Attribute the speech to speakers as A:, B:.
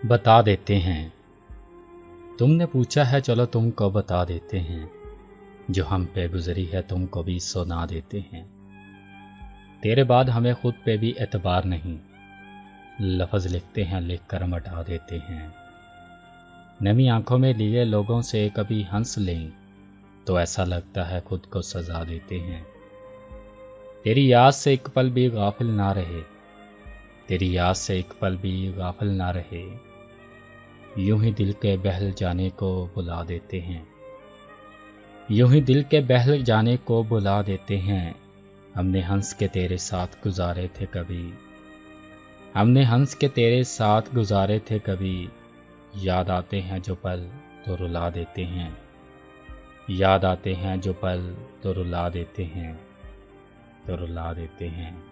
A: बता देते हैं। तुमने पूछा है, चलो तुमको बता देते हैं। जो हम पे गुजरी है तुमको भी सुना देते हैं। तेरे बाद हमें खुद पे भी एतबार नहीं, लफ्ज़ लिखते हैं लिख कर मिटा देते हैं। नमी आंखों में लिए लोगों से कभी हंस लें तो ऐसा लगता है खुद को सजा देते हैं। तेरी याद से एक पल भी गाफिल ना रहे, तेरी याद से एक पल भी गाफिल ना रहे। यूं ही दिल के बहल जाने को बुला देते हैं, यूं ही दिल के बहल जाने को बुला देते हैं। हमने हंस के तेरे साथ गुजारे थे कभी, हमने हंस के तेरे साथ गुजारे थे कभी। याद आते हैं जो पल तो रुला देते हैं, याद आते हैं जो पल तो रुला देते हैं, तो रुला देते हैं।